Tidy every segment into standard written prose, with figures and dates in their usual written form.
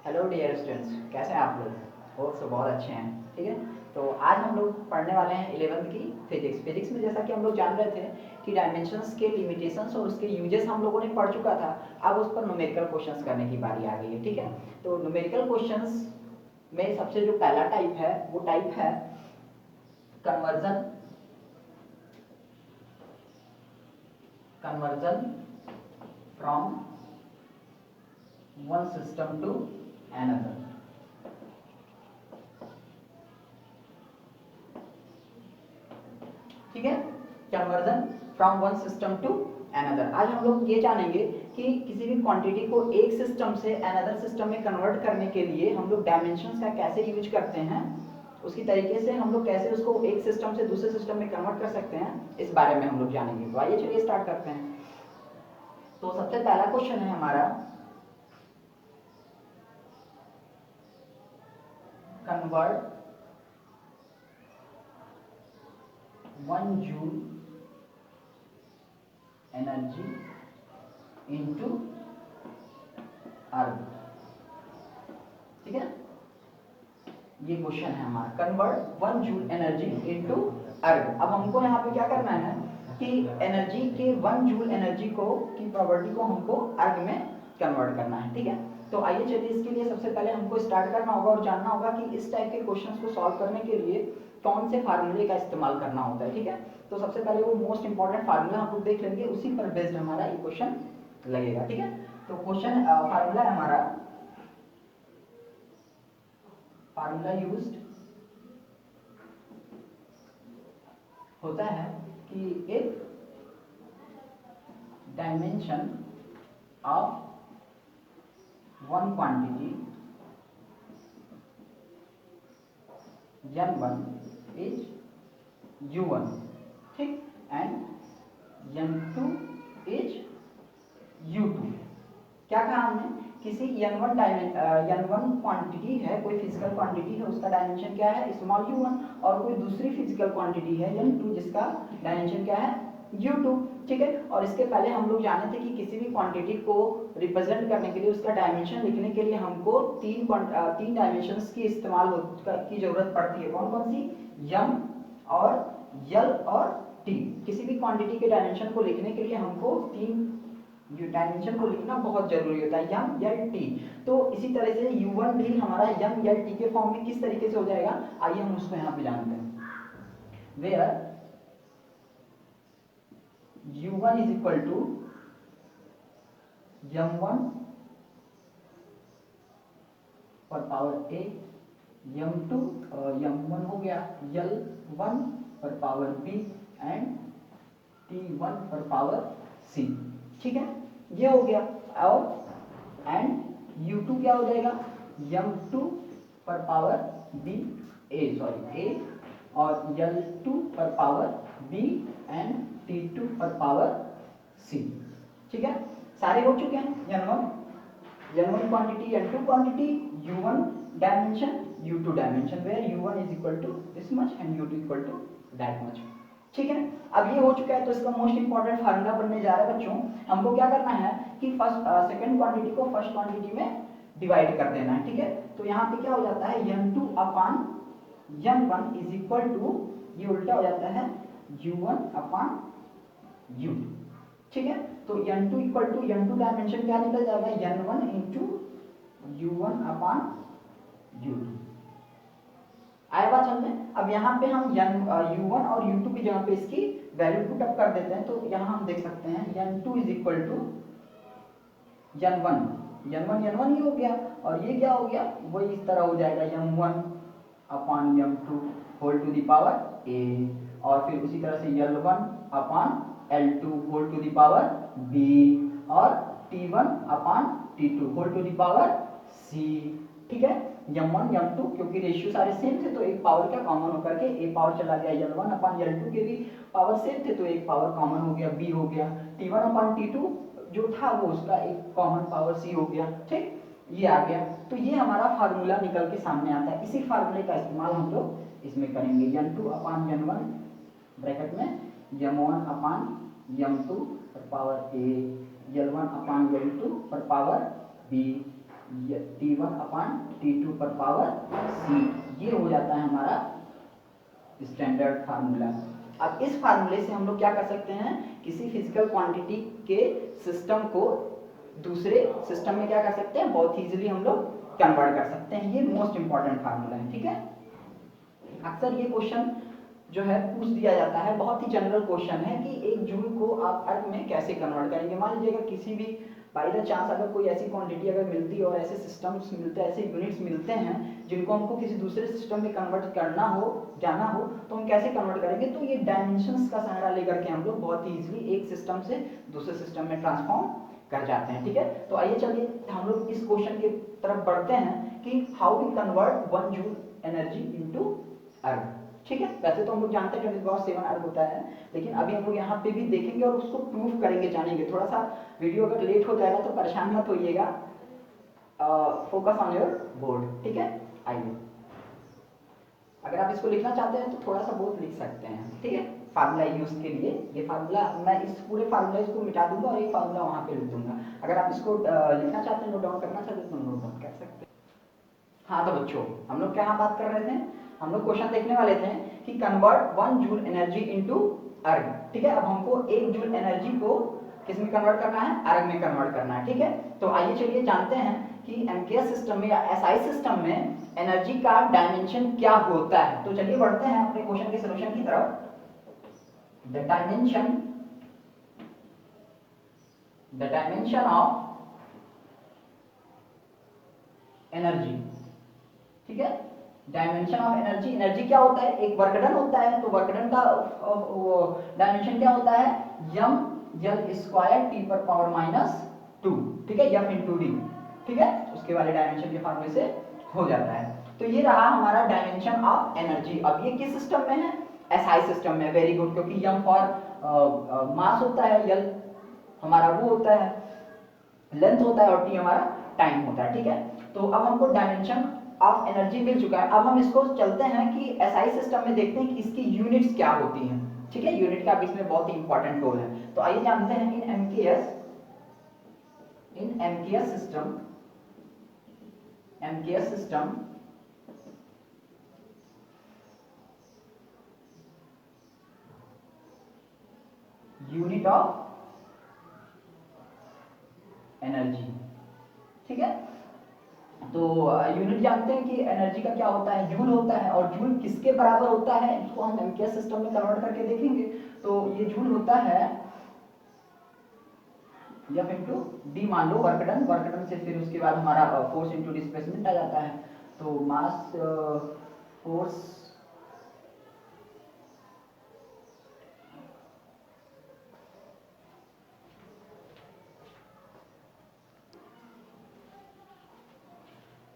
Hello dear students, कैसे हैं आप लोग? होप सो बहुत अच्छे हैं। ठीक है, तो आज हम लोग पढ़ने वाले हैं 11th की फिजिक्स में जैसा कि हम लोग जान रहे थे कि डायमेंशंस के लिमिटेशंस और उसके यूजेस हम लोगों ने पढ़ चुका था। अब उस पर न्यूमेरिकल क्वेश्चंस करने की बारी आ गई है। ठीक है, तो न्यूमेरिकल क्वेश्चंस में सबसे जो पहला टाइप है वो टाइप है conversion conversion from one system to another. ठीक है, conversion from one system to another. आज हम लोग ये जानेंगे कि किसी भी क्वांटिटी को एक सिस्टम से अनदर सिस्टम में कन्वर्ट करने के लिए हम लोग डायमेंशंस का कैसे यूज करते हैं, उसकी तरीके से हम लोग कैसे उसको एक सिस्टम से दूसरे सिस्टम में कन्वर्ट कर सकते हैं, इस बारे में हम लोग जानेंगे। तो आइए चलिए स्टार्ट करते हैं। तो सबसे पहला क्वेश्चन है हमारा, कन्वर्ट 1 जूल एनर्जी इनटू अर्थ। ठीक है, ये क्वेश्चन है हमारा, कन्वर्ट 1 जूल एनर्जी इनटू अर्थ। अब हमको यहाँ पे क्या करना है कि एनर्जी के 1 जूल एनर्जी को की प्रॉपर्टी को हमको अर्थ में कन्वर्ट करना है। ठीक है, तो आइए चलिए इसके लिए सबसे पहले हमको स्टार्ट करना होगा और जानना होगा कि इस टाइप के क्वेश्चंस को सॉल्व करने के लिए कौन से फार्मूले का इस्तेमाल करना होता है। ठीक है, तो सबसे पहले वो मोस्ट इंपॉर्टेंट फार्मूला हम लोग देख लेंगे, उसी पर बेस्ड हमारा ये क्वेश्चन लगेगा। ठीक है, तो क्वेश्चन फार्मूला है हमारा, फार्मूला यूज्ड होता है कि if dimension of one quantity n1 is u1, ठीक, एंड n2 इज u2। क्या कहा हमने, किसी n1 क्वांटिटी है, कोई फिजिकल क्वांटिटी है, उसका डायमेंशन क्या है, स्मॉल u1, और कोई दूसरी फिजिकल क्वांटिटी है n2 जिसका डायमेंशन क्या है, u2। ठीक है, और इसके पहले हम लोग जाने थे कि किसी भी क्वांटिटी को रिप्रेजेंट करने के लिए, उसका डायमेंशन लिखने के लिए हमको तीन डायमेंशंस की इस्तेमाल की जरूरत पड़ती है। कौन कौन सी, m और l और t। किसी भी क्वांटिटी के डायमेंशन को लिखने के लिए हमको तीन डायमेंशन को लिखना बहुत जरूरी होता है, m l t। तो इसी तरह से u1 भी हमारा m l t के फॉर्म में किस तरीके से हो जाएगा, आइए हम उसको यहाँ पे जानते हैं। Where u1 is equal to m1 पर पावर a, m2 m1 हो गया, l1 पर पावर b एंड t1 पर पावर c। ठीक है, ये हो गया। और एंड u2 क्या हो जाएगा, m2 पर पावर b a और l2 पर पावर b एंड t2 पर पावर c। ठीक है, सारे हो चुके हैं। n1 quantity, n2 quantity, u1 dimension, u2 dimension, where u1 is equal to this much and u2 equal to that much. ठीक है, अब ये हो चुका है, तो इसका मोस्ट इंपॉर्टेंट फार्मूला बनने जा रहा है बच्चों। हमको क्या करना है कि सेकंड क्वांटिटी को फर्स्ट क्वांटिटी में डिवाइड कर देना है। ठीक है, तो यहाँ पे क्या हो जाता है, m2 upon m1 is equal to, ये उल्टा हो जाता है, u1 अपान u2। ठीक है, तो n2 equal to, n2 dimension क्या निकल जाएगा, n1 इंटू u1 अपान u2। आया बात समझ में। अब यहाँ पे हम u1 और u2 की जगह पे इसकी वैल्यू पुट अप कर देते हैं, तो यहाँ हम देख सकते हैं n2 is equal to n1 ही हो गया, और ये क्या हो गया, वो इस तरह हो जाएगा m1 upon m2 whole to the power a, और फिर उसी तरह से l1 upon l2 whole to the power b, और t1 upon t2 whole to the power c। ठीक है, m1 m2 क्योंकि रेशियो सारे सेम थे, तो एक पावर क्या कॉमन होकर के a पावर चला गया, l1 अपान l2 के भी पावर सेम थे, तो एक पावर कॉमन हो गया, b हो गया, t1 अपान t2 जो था वो उसका एक कॉमन पावर c हो गया। ठीक, ये आ गया। तो ये हमारा फार्मूला निकल के सामने आता है। इसी फार्मूले का इस्तेमाल हम लोग इसमें करेंगे, n2 अपान n1 ब्रैकेट में m1 अपान m2 पर power a, l1 upon l2 पर power b, T1 upon T2 पर पावर C, ये हो जाता है हमारा स्टैंडर्ड फार्मूला। अब इस फार्मूले से हम लोग क्या कर सकते हैं, किसी फिजिकल क्वांटिटी के सिस्टम को दूसरे सिस्टम में क्या कर सकते हैं, बहुत इजीली हम लोग कन्वर्ट कर सकते हैं। ये मोस्ट इंपॉर्टेंट फार्मूला है, ठीक है। अक्सर ये क्वेश्चन जो है पूछ दिया जाता है, बहुत ही जनरल क्वेश्चन है कि एक जूल को आप अर्ग में कैसे कन्वर्ट करेंगे। मान लीजिए अगर किसी भी बाई द चांस अगर कोई ऐसी क्वांटिटी अगर मिलती है और ऐसे सिस्टम्स मिलते हैं, ऐसे यूनिट्स मिलते हैं जिनको हमको किसी दूसरे सिस्टम में कन्वर्ट करना हो, जाना हो, तो हम कैसे कन्वर्ट करेंगे। तो ये डायमेंशंस का सहारा लेकर के हम लोग बहुत ही इजीली एक सिस्टम से दूसरे सिस्टम में ट्रांसफॉर्म कर जाते हैं, ठीक है। तो आइए चलिए हम लोग इस क्वेश्चन की तरफ बढ़ते हैं कि how we convert 1 joule energy into erg, ठीक है। वैसे तो हम लोग जानते हैं 10⁻7 अर्ग होता है, लेकिन अभी हम लोग यहाँ पे भी देखेंगे और उसको प्रूफ करेंगे, जानेंगे। थोड़ा सा वीडियो अगर लेट हो जाएगा तो परेशान मत होइएगा, फोकस ऑन योर बोर्ड, ठीक है। आइए, अगर आप इसको लिखना चाहते हैं तो थोड़ा सा बहुत लिख सकते हैं, ठीक है। फार्मूला यूज के लिए ये फार्मूला मैं इस पूरे फार्मूला को मिटा दूंगा और एक फार्मूला वहां पे लिख दूंगा। अगर आप इसको लिखना चाहते हैं, नोट डाउन करना चाहते हैं तो नोट डाउन कर सकते हैं। हाँ तो बच्चों, हम लोग क्या बात कर रहे थे, हम लोग क्वेश्चन देखने वाले थे कि convert 1 joule energy into erg, ठीक है। अब हमको 1 जूल एनर्जी को किस में कन्वर्ट करना है, अर्ग में कन्वर्ट करना है, ठीक है। तो आइए चलिए जानते हैं कि एमकेएस सिस्टम में या एसआई सिस्टम में एनर्जी का डायमेंशन क्या होता है। तो चलिए बढ़ते हैं अपने क्वेश्चन के सॉल्यूशन की तरफ। द डायमेंशन ऑफ एनर्जी, ठीक है। डायमेंशन ऑफ एनर्जी, एनर्जी क्या होता है, एक वर्क डन होता है, तो वर्क डन का डायमेंशन क्या होता है, यम यल स्क्वायर टी पर पावर -2, ठीक है, एफ इंटू डी, ठीक है। उसके वाले डायमेंशन के फार्मूले से हो जाता है। तो ये रहा हमारा डायमेंशन ऑफ एनर्जी। अब ये किस सिस्टम में है, एसआई सिस्टम में। वेरी गुड, क्योंकि यम फॉर मास होता है, यल हमारा वो होता है लेंथ होता है और टी हमारा टाइम होता है, ठीक है। तो अब हमको डायमेंशन ऑफ एनर्जी मिल चुका है। अब हम इसको चलते हैं कि एसआई सिस्टम में देखते हैं कि इसकी यूनिट्स क्या होती हैं, ठीक है। यूनिट का भी इसमें बहुत ही इंपॉर्टेंट रोल है। तो आइए जानते हैं इन MKS system unit of energy, ठीक है। तो यूनिट जानते हैं कि एनर्जी का क्या होता है, जूल होता है, और जूल किसके बराबर होता है इसको हम एमकेएस सिस्टम में कन्वर्ट करके देखेंगे। तो ये जूल होता है एफ इंटू डी, मान लो वर्क डन से फिर उसके बाद हमारा फोर्स इंटू डिस्प्लेसमेंट आ जाता है। तो मास फोर्स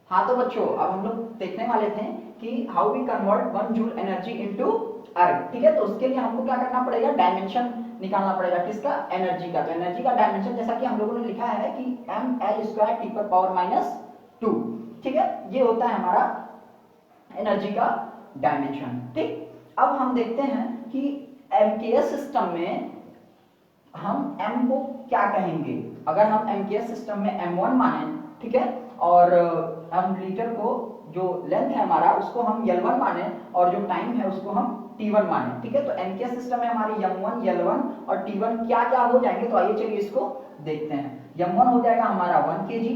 हाँ तो बच्चों, अब हम लोग देखने वाले थे कि how we convert 1 joule energy into erg, ठीक है। तो उसके लिए हमको क्या करना पड़ेगा, डायमेंशन निकालना पड़ेगा, किसका, एनर्जी का। तो एनर्जी का डायमेंशन जैसा कि हम लोगों ने लिखा है कि ml² टी पर पावर -2, ठीक है। ये होता है हमारा एनर्जी का डायमेंशन, ठीक। अब हम देखते हैं कि एमकेएस सिस्टम में हम m को क्या कहेंगे। अगर हम एमकेएस सिस्टम में m1 माने, ठीक है, और हम लीटर को जो लेंथ है हमारा उसको हम L1 माने और जो टाइम है उसको हम T1 माने, ठीक है। तो एमकेएस सिस्टम में हमारे M1 L1 और T1 क्या क्या हो जाएंगे। तो आइए चलिए इसको देखते हैं। M1 हो जाएगा हमारा 1 kg,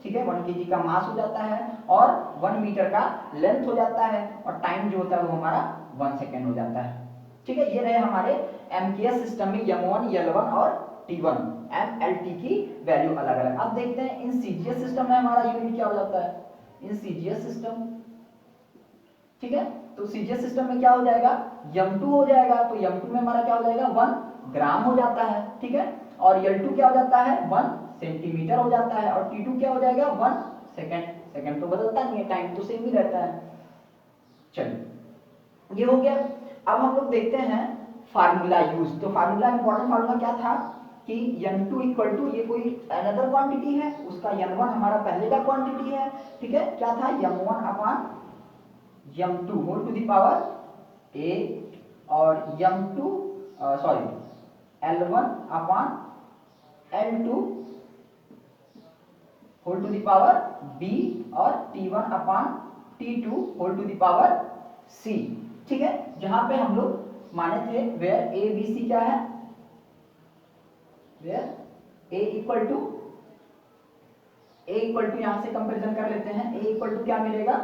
ठीक है, 1 kg का मास हो जाता है, और 1 मीटर का लेंथ हो जाता है, और टाइम जो होता है वो हमारा 1 सेकेंड हो जाता है, ठीक है। ये रहे हमारे एमकेएस सिस्टम में M1 L1 और T1 MLT की वैल्यू अलग अलग। अब देखते हैं इन सीजीएस सिस्टम में हमारा यूनिट क्या हो जाता है, इन सीजीएस सिस्टम, ठीक है। तो सीजीएस सिस्टम में क्या हो जाएगा, M2 हो जाएगा। तो M2 में हमारा क्या हो जाएगा, 1 ग्राम हो जाता है, ठीक है। और L2 क्या हो जाता है, 1 सेंटीमीटर हो जाता है, और T2 क्या हो जाएगा, 1 सेकेंड। सेकेंड तो बदलता नहीं है, टाइम तो सेम ही रहता है। चलिए, ये हो गया। अब हम लोग देखते हैं फार्मूला यूज। तो फार्मूला, इंपॉर्टेंट फार्मूला क्या था कि n2 इक्वल टू, ये कोई अनदर क्वांटिटी है, उसका n1 हमारा पहले का क्वांटिटी है, ठीक है। क्या था, m1 upon m2 whole to the power a, और m2 sorry L1 upon L2 whole to the power b और T1 upon T2 whole to the power c। ठीक है, जहां पे हम लोग माने थे वेयर a b c क्या है, वेयर a इक्वल टू यहां से कंपैरिजन कर लेते हैं, a इक्वल टू क्या मिलेगा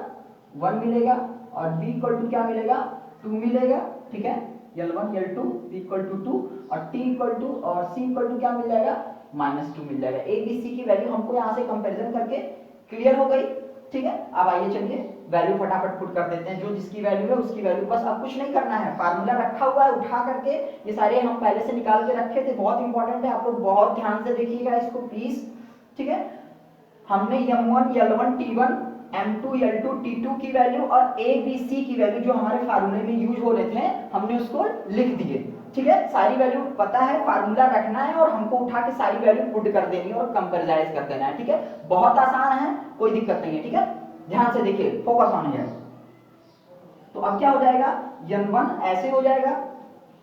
1 मिलेगा और b इक्वल टू क्या मिलेगा 2 मिलेगा। ठीक है, L1 L2 इक्वल टू 2 और t इक्वल टू और c इक्वल टू क्या मिल जाएगा -2 मिल जाएगा। a b c की वैल्यू हमको यहां से कंपैरिजन करके क्लियर हो गई। ठीक है, अब आइए चलिए वैल्यू फटाफट पुट कर देते हैं, जो जिसकी वैल्यू है उसकी वैल्यू, बस अब कुछ नहीं करना है, फार्मूला रखा हुआ है उठा करके, ये सारे हम पहले से निकाल के रखे थे, बहुत इंपॉर्टेंट है, आप लोग बहुत ध्यान से देखिएगा इसको प्लीज। ठीक है, हमने m1 L1 T1 M2 L2 T2 की वैल्यू और A B C की वैल्यू जो हमारे फार्मूले में यूज हो रहे थे हमने उसको लिख दिए। ठीक है, सारी वैल्यू पता है, फार्मूला रखना है और हमको उठा के सारी वैल्यू पुट कर देनी है और कंपैरिजन कर देना है। ठीक है, बहुत आसान है, कोई दिक्कत नहीं है। ठीक है, ध्यान से देखिए, फोकस ऑन हियर। तो अब क्या हो जाएगा, m1 ऐसे हो जाएगा,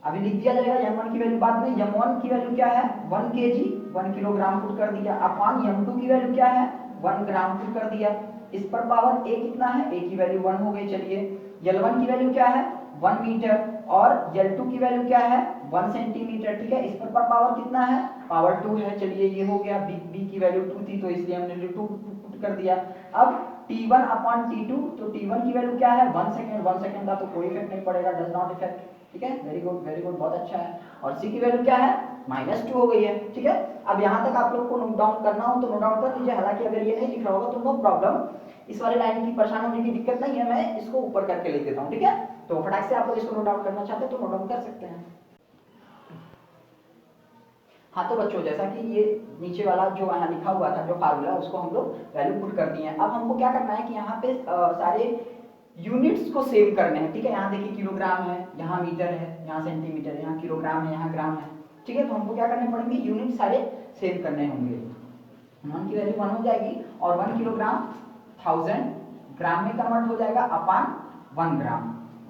अभी लिख दिया जाएगा m1 की वैल्यू बाद में, m1 की वैल्यू क्या है 1 kg 1 किलोग्राम पुट कर दिया, अपॉन m2 की वैल्यू क्या है 1 ग्राम पुट कर दिया, इस पर पावर a कितना है, a की वैल्यू 1 हो गई। चलिए L1 की वैल्यू क्या है 1 मीटर और L2 की वैल्यू क्या है 1 सेंटीमीटर। ठीक है, इस पर पावर कितना है, पावर 2 है। चलिए ये हो गया, b की वैल्यू 2 थी तो इसलिए हमने 2 पुट कर दिया। अब T1 अपॉन T2, तो T1 की वैल्यू क्या है 1 सेकंड, 1 सेकंड का तो कोई इफेक्ट नहीं पड़ेगा, डज नॉट इफेक्ट। ठीक है, वेरी गुड, बहुत अच्छा है। और c की वैल्यू क्या है -2 हो गई है। ठीक है, अब यहां तक आप लोग को नोट डाउन करना हो तो नोट डाउन कर लीजिए, हालांकि अगर ये नहीं लिख रहा होगा तो नो प्रॉब्लम, इस वाले लाइन की परेशान होने की दिक्कत नहीं है, मैं इसको ऊपर करके लिख देता हूं। ठीक है, तो फटाक से आप लोग इसको नोट डाउन करना चाहते हैं तो नोट डाउन कर सकते हैं। हाँ तो बच्चों, जैसा कि ये नीचे वाला जो यहाँ लिखा हुआ था जो फार्मूला, उसको हम लोग वैल्यू पुट कर दिए हैं। अब हमको क्या करना है कि यहाँ पे सारे यूनिट्स को सेव करने हैं। ठीक है, यहाँ देखिए किलोग्राम है, यहाँ मीटर है, यहाँ सेंटीमीटर है, यहाँ किलोग्राम है, यहाँ ग्राम है। ठीक है, तो हमको क्या करने पड़ेंगे, यूनिट सारे सेव करने होंगे। 1 की वैल्यू 1 हो जाएगी और 1 किलोग्राम 1000 ग्राम में कन्वर्ट हो जाएगा अपॉन 1 ग्राम।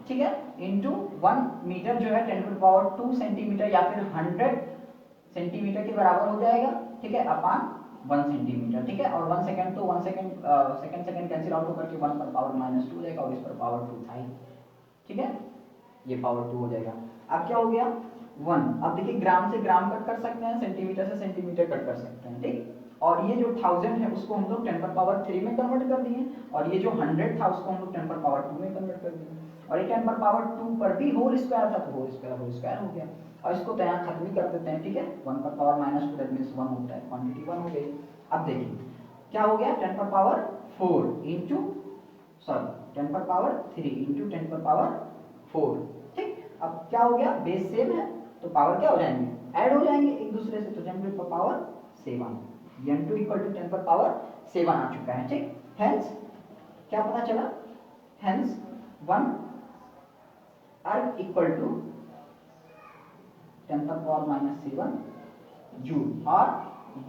ठीक है, इनटू 1 मीटर जो है 10⁻² सेंटीमीटर या फिर 100 सेंटीमीटर के बराबर हो जाएगा। ठीक है, अपॉन 1 सेंटीमीटर। ठीक है, और 1 सेकंड तो 1 सेकंड सेकंड कैंसिल आउट होकर के 1 पर पावर -2 हो जाएगा और इस पर पावर 2 था ही। ठीक है, ये पावर 2 हो जाएगा। अब क्या हो गया 1। अब देखिए ग्राम से ग्राम कट कर सकते हैं, सेंटीमीटर से सेंटीमीटर कट कर सकते हैं। ठीक, और ये जो 1000 है उसको हम लोग 10⁻³ में कन्वर्ट कर दिए और ये जो 100 था उसको हम लोग 10⁻² में कन्वर्ट कर दिए और ये 10⁻² पर भी होल स्क्वायर था तो होल स्क्वायर हो गया और इसको तो यहाँ खत्म ही कर देते हैं। ठीक है, 1 पर पावर -2 दैट मींस 1 होता है, क्वांटिटी 1 हो गई। अब देखिए क्या हो गया 10⁻⁴ इनटू 10⁻³ इनटू 10⁻⁴। ठीक, अब क्या हो गया, बेस सेम है तो पावर क्या हो जाएंगे, ऐड हो जाएंगे एक दूसरे से, तो 10⁻⁷ n2 इक्वल टू 10⁻⁷ आ चुका है। ठीक, हेंस क्या पता चला, हेंस 1 अर्ग इक्वल टू 10⁻⁷ जूल और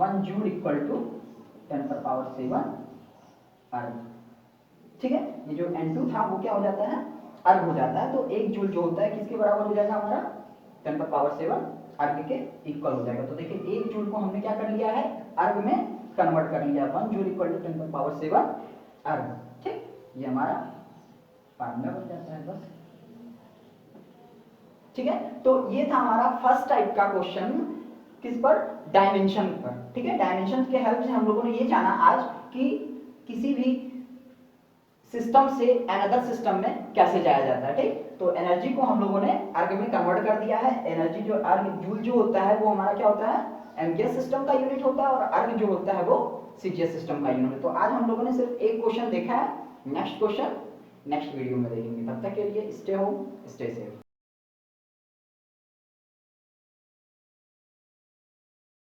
1 जूल इक्वल टू 10⁻⁷ अर्ग। ठीक है, ये जो n2 था वो क्या हो जाता है, अर्ग हो जाता है, तो 1 जूल जो होता है किसके बराबर हो जाएगा हमारा 10⁻⁷ अर्ग के इक्वल हो जाएगा। तो देखिए 1 जूल को हमने क्या कर लिया है, अर्ग में कन्वर्ट कर लिया, 1 जूल इक्वल टू 10⁻⁷ अर्ग। ठीक, ये हमारा फार्मूला बन जाता है बस। ठीक है, तो ये था हमारा फर्स्ट टाइप का क्वेश्चन, किस पर, डायमेंशन पर। ठीक है, डायमेंशन के हेल्प से हम लोगों ने ये जाना आज कि किसी भी सिस्टम से अनदर सिस्टम में कैसे जाया जाता है। ठीक, तो एनर्जी को हम लोगों ने अर्ग में कन्वर्ट कर दिया है। एनर्जी जो अर्ग जूल जो होता है वो हमारा क्या होता है, एमजीएस सिस्टम का यूनिट होता है और अर्ग जो होता है वो सीजीएस सिस्टम का यूनिट। तो आज हम लोगों ने सिर्फ एक क्वेश्चन देखा है, नेक्स्ट क्वेश्चन नेक्स्ट वीडियो में देखेंगे। तब तक के लिए स्टे होम स्टे सेफ।